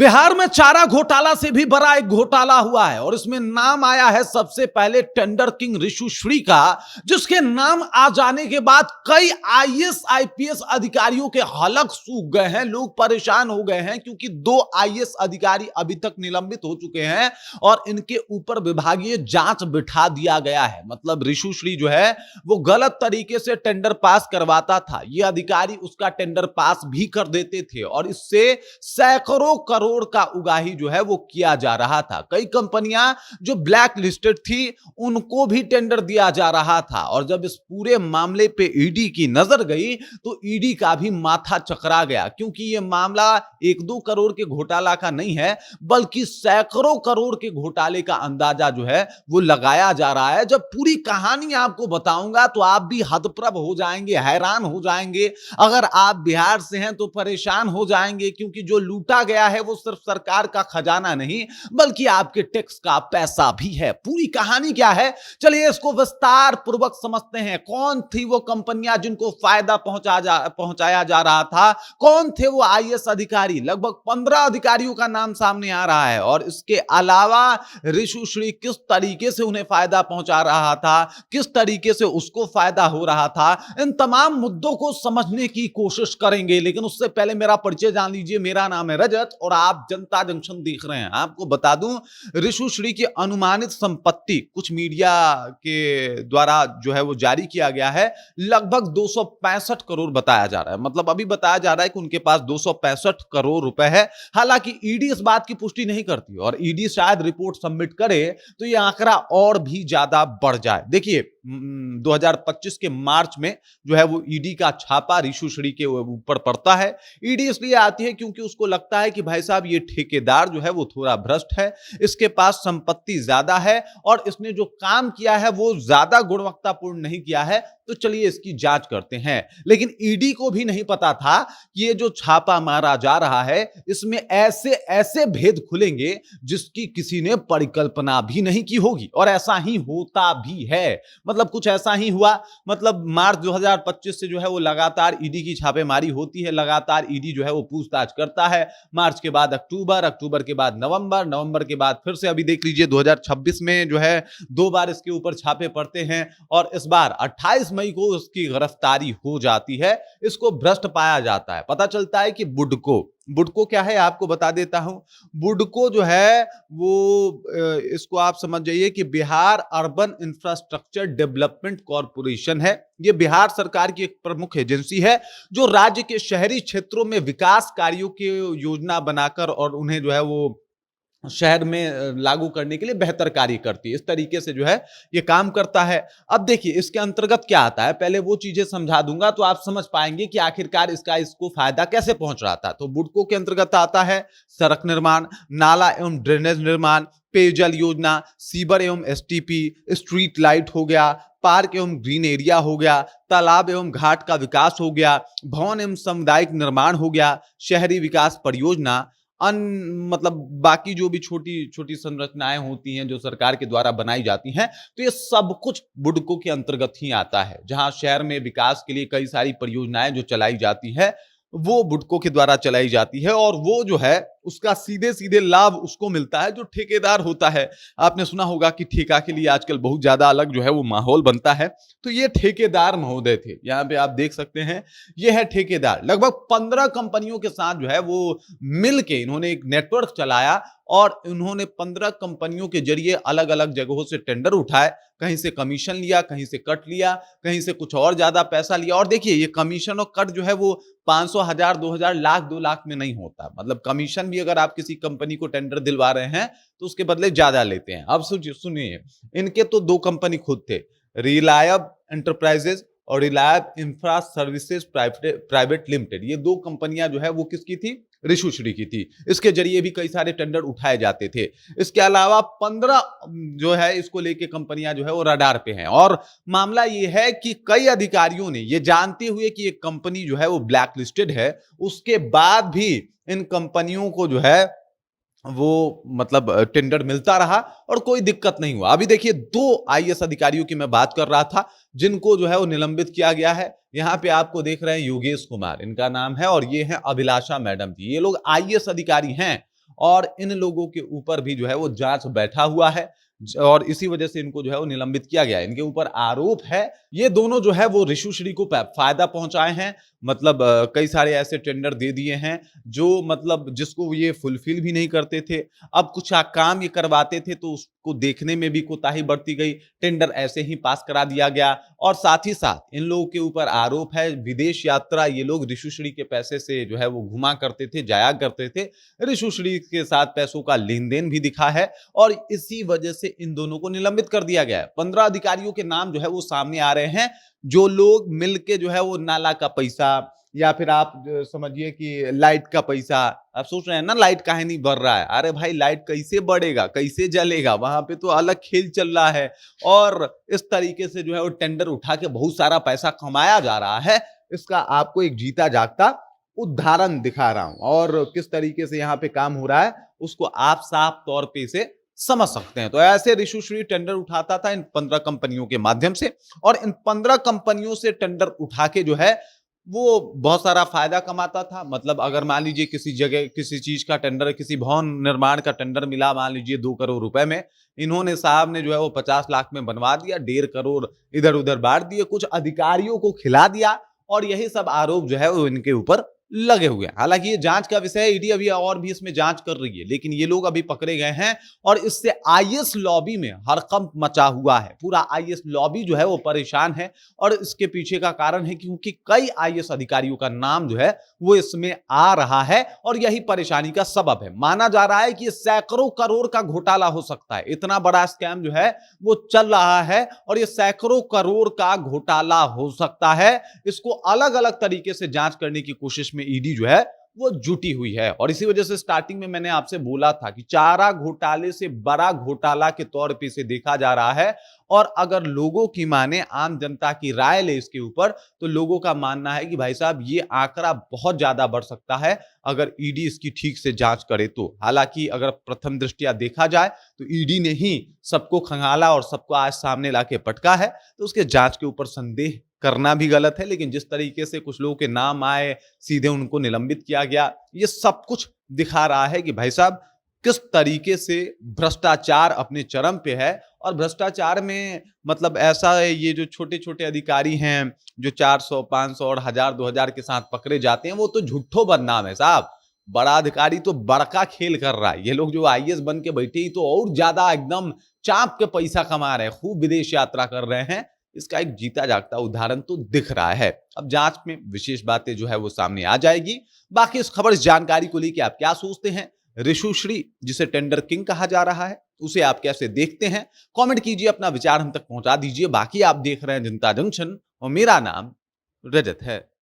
बिहार में चारा घोटाला से भी बड़ा एक घोटाला हुआ है और इसमें नाम आया है सबसे पहले टेंडर किंग ऋषु श्री का, जिसके नाम आ जाने के बाद कई आईएएस आईपीएस अधिकारियों के हलक सूख गए हैं। लोग परेशान हो गए हैं क्योंकि 2 आईएएस अधिकारी अभी तक निलंबित हो चुके हैं और इनके ऊपर विभागीय जांच बिठा दिया गया है। मतलब ऋषु श्री जो है वो गलत तरीके से टेंडर पास करवाता था, ये अधिकारी उसका टेंडर पास भी कर देते थे और इससे सैकड़ों करोड़ का उगाही जो है वो किया जा रहा था। कई कंपनियां जो ब्लैक लिस्टेड थी उनको भी टेंडर दिया जा रहा था और जब इस पूरे मामले पे ईडी की नजर गई तो ईडी का भी माथा चकरा गया, क्योंकि ये मामला 1-2 करोड़ के घोटाला का नहीं है बल्कि सैकड़ों करोड़ के घोटाले का अंदाजा जो है वो लगाया जा रहा है। जब पूरी कहानी आपको बताऊंगा तो आप भी हतप्रभ हो जाएंगे, हैरान हो जाएंगे। अगर आप बिहार से हैं तो परेशान हो जाएंगे, क्योंकि जो लूटा गया है वो सिर्फ सरकार का खजाना नहीं बल्कि आपके टैक्स का पैसा भी है। पूरी कहानी क्या है, चलिए इसको विस्तार पूर्वक समझते हैं। कौन थी वो कंपनियां जिनको फायदा पहुंचाया जा रहा था, कौन थे वो आईएएस अधिकारी? लगभग 15 अधिकारियों का नाम सामने आ रहा है और इसके अलावा ऋषु श्री किस तरीके से उन्हें फायदा पहुंचा रहा था, किस तरीके से उसको फायदा हो रहा था, इन तमाम मुद्दों को समझने की कोशिश करेंगे। लेकिन उससे पहले मेरा परिचय जान लीजिए। मेरा नाम है रजत और आप जनता जंक्शन देख रहे हैं। आपको बता दूं, ऋषु श्री की अनुमानित संपत्ति कुछ मीडिया के द्वारा जो है वो जारी किया गया है, लगभग 265 करोड़ बताया जा रहा है। मतलब अभी बताया जा रहा है कि उनके पास 265 करोड़ रुपए है। हालांकि ईडी इस बात की पुष्टि नहीं करती और ईडी शायद रिपोर्ट सबमिट करे तो यह आंकड़ा और भी ज्यादा बढ़ जाए। देखिए 2025 के मार्च में जो है वो ईडी का छापा ऋषु श्री के ऊपर पड़ता है। ईडी इसलिए आती है क्योंकि उसको लगता है कि भाई साहब ये ठेकेदार जो है वो थोड़ा भ्रष्ट है, इसके पास संपत्ति ज्यादा है और इसने जो काम किया है वो ज्यादा गुणवत्तापूर्ण नहीं किया है, तो चलिए इसकी जांच करते हैं। लेकिन ईडी को भी नहीं पता था कि ये जो छापा मारा जा रहा है इसमें ऐसे ऐसे भेद खुलेंगे जिसकी किसी ने परिकल्पना भी नहीं की होगी और ऐसा ही होता भी है। मतलब कुछ ऐसा ही हुआ। मतलब मार्च 2025 से जो है वो लगातार ईडी की छापेमारी होती है, लगातार ईडी जो है वो पूछताछ करता है। मार्च के बाद अक्टूबर, अक्टूबर के बाद नवंबर, नवंबर के बाद फिर से अभी देख लीजिए 2026 में जो है 2 बार इसके ऊपर छापे पड़ते हैं और इस बार 28 मई को उसकी गिरफ्तारी हो जाती है। इसको भ्रष्ट पाया जाता है। पता चलता है कि बुडको क्या है आपको बता देता हूं। बुडको जो है वो इसको आप समझ जाइए कि Bihar urban infrastructure development corporation है। ये बिहार सरकार की एक प्रमुख एजेंसी है जो राज्य के शहरी क्षेत्रों में विकास कार्यों की योजना बनाकर और उन्हें जो है वो शहर में लागू करने के लिए बेहतर कार्य करती है। इस तरीके से जो है ये काम करता है। अब देखिए इसके अंतर्गत क्या आता है, पहले वो चीजें समझा दूंगा तो आप समझ पाएंगे कि आखिरकार इसको फायदा कैसे पहुंच रहा था। तो बुडको के अंतर्गत आता है सड़क निर्माण, नाला एवं ड्रेनेज निर्माण, पेयजल योजना, सीवर एवं एसटीपी, स्ट्रीट लाइट हो गया, पार्क एवं ग्रीन एरिया हो गया, तालाब एवं घाट का विकास हो गया, भवन एवं सामुदायिक निर्माण हो गया, शहरी विकास परियोजना, मतलब बाकी जो भी छोटी छोटी संरचनाएं होती हैं जो सरकार के द्वारा बनाई जाती हैं, तो ये सब कुछ बुडको के अंतर्गत ही आता है। जहां शहर में विकास के लिए कई सारी परियोजनाएं जो चलाई जाती है वो बुडको के द्वारा चलाई जाती है और वो जो है उसका सीधे सीधे लाभ उसको मिलता है जो ठेकेदार होता है। आपने सुना होगा कि ठेका के लिए आजकल बहुत ज्यादा अलग जो है वो माहौल बनता है। तो ये ठेकेदार महोदय थे, यहाँ पे आप देख सकते हैं ये है ठेकेदार। लगभग 15 कंपनियों के साथ जो है वो मिल के इन्होंने एक नेटवर्क चलाया और इन्होंने 15 कंपनियों के जरिए अलग अलग जगहों से टेंडर उठाए। कहीं से कमीशन लिया, कहीं से कट लिया, कहीं से कुछ और ज्यादा पैसा लिया। और देखिए ये कमीशन और कट जो है वो 500, 1000, 2000, लाख, 2 लाख में नहीं होता। मतलब कमीशन भी अगर आप किसी कंपनी को टेंडर दिलवा रहे हैं तो उसके बदले ज्यादा लेते हैं। अब सुनिए, इनके तो 2 कंपनी खुद थे, रिलायब एंटरप्राइजेज और रिलायब इंफ्रा सर्विसेज प्राइवेट लिमिटेड। ये 2 कंपनियां जो है वो किसकी थी? ऋषु श्री की थी। इसके जरिए भी कई सारे टेंडर उठाए जाते थे। इसके अलावा 15 जो है इसको लेके कंपनियां जो है वो रडार पे हैं और मामला ये है कि कई अधिकारियों ने ये जानते हुए कि एक कंपनी जो है वो ब्लैक लिस्टेड है, उसके बाद भी इन कंपनियों को जो है वो मतलब टेंडर मिलता रहा और कोई दिक्कत नहीं हुआ। अभी देखिए 2 आईएएस अधिकारियों की मैं बात कर रहा था जिनको जो है वो निलंबित किया गया है। यहाँ पे आपको देख रहे हैं योगेश कुमार इनका नाम है और ये है अभिलाषा मैडम जी। ये लोग आईएएस अधिकारी हैं और इन लोगों के ऊपर भी जो है वो जांच बैठा हुआ है और इसी वजह से इनको जो है वो निलंबित किया गया है। इनके ऊपर आरोप है ये दोनों जो है वो ऋषु श्री को फायदा पहुंचाए हैं, मतलब कई सारे ऐसे टेंडर दे दिए हैं जो मतलब जिसको ये फुलफिल भी नहीं करते थे। अब कुछ काम ये करवाते थे तो उसको देखने में भी कोताही बढ़ती गई, टेंडर ऐसे ही पास करा दिया गया। और साथ ही साथ इन लोगों के ऊपर आरोप है विदेश यात्रा ये लोग ऋषुश्री के पैसे से जो है वो घुमा करते थे, जाया करते थे। ऋषुश्री के साथ पैसों का लेन देन भी दिखा है और इसी वजह से इन दोनों को निलंबित कर दिया गया है। 15 अधिकारियों के नाम जो है वो सामने आ रहे हैं जो लोग मिलके जो है वो नाला का पैसा या फिर आप समझिए कि लाइट का पैसा, आप सोच रहे हैं ना लाइट काहे नहीं बढ़ रहा है, अरे भाई लाइट कैसे बढ़ेगा, कैसे जलेगा, वहां पे तो अलग खेल चल रहा है। और इस तरीके से जो है वो टेंडर उठा के बहुत सारा पैसा कमाया जा रहा है। इसका आपको एक जीता जागता उदाहरण दिखा रहा हूं और किस तरीके से यहाँ पे काम हो रहा है उसको आप साफ तौर पे इसे समझ सकते हैं। तो ऐसे ऋषुश्री टेंडर उठाता था इन 15 कंपनियों के माध्यम से और इन 15 कंपनियों से टेंडर उठा के जो है वो बहुत सारा फायदा कमाता था। मतलब अगर मान लीजिए किसी जगह किसी चीज का टेंडर, किसी भवन निर्माण का टेंडर मिला मान लीजिए 2 करोड़ रुपए में, इन्होंने साहब ने जो है वो 50 लाख में बनवा दिया, 1.5 करोड़ इधर उधर बांट दिए, कुछ अधिकारियों को खिला दिया और यही सब आरोप जो है वो इनके ऊपर लगे हुए हैं। हालांकि ये जांच का विषय है, ईडी अभी और भी इसमें जांच कर रही है, लेकिन ये लोग अभी पकड़े गए हैं और इससे आईएएस लॉबी में हड़कंप मचा हुआ है। पूरा आईएएस लॉबी जो है वो परेशान है और इसके पीछे का कारण है क्योंकि कई आईएएस अधिकारियों का नाम जो है वो इसमें आ रहा है और यही परेशानी का सबब है। माना जा रहा है कि ये सैकड़ों करोड़ का घोटाला हो सकता है, इतना बड़ा स्कैम जो है वो चल रहा है और ये सैकड़ों करोड़ का घोटाला हो सकता है। इसको अलग अलग तरीके से जांच करने की कोशिश में ईडी जो है वो जुटी हुई है और इसी वजह से स्टार्टिंग में मैंने आपसे बोला था कि चारा घोटाले से बड़ा घोटाला के तौर पे इसे देखा जा रहा है। और अगर लोगों की माने, आम जनता की राय ले इसके ऊपर, तो लोगों का मानना है कि भाई साहब ये आंकड़ा बहुत ज्यादा बढ़ सकता है अगर ईडी इसकी ठीक से जांच करे तो। हालांकि अगर प्रथम दृष्टिया देखा जाए तो ईडी ने ही सबको खंगाला और सबको आज सामने लाके पटका है, तो उसके जांच के ऊपर संदेह करना भी गलत है। लेकिन जिस तरीके से कुछ लोगों के नाम आए, सीधे उनको निलंबित किया गया, ये सब कुछ दिखा रहा है कि भाई साहब किस तरीके से भ्रष्टाचार अपने चरम पे है। और भ्रष्टाचार में मतलब ऐसा है, ये जो छोटे छोटे अधिकारी हैं जो 400 500 और 1000 2000 के साथ पकड़े जाते हैं वो तो झूठो बदनाम है साहब। बड़ा अधिकारी तो बड़का खेल कर रहा है। ये लोग जो आईएएस बन के बैठे ही तो और ज्यादा एकदम चाप के पैसा कमा रहे हैं, खूब विदेश यात्रा कर रहे हैं। इसका एक जीता जागता उदाहरण तो दिख रहा है। अब जांच में विशेष बातें जो है वो सामने आ जाएगी। बाकी इस खबर, इस जानकारी को लेकर आप क्या सोचते हैं? ऋषुश्री जिसे टेंडर किंग कहा जा रहा है उसे आप कैसे देखते हैं? कमेंट कीजिए, अपना विचार हम तक पहुंचा दीजिए। बाकी आप देख रहे हैं जनता जंक्शन और मेरा नाम रजत है।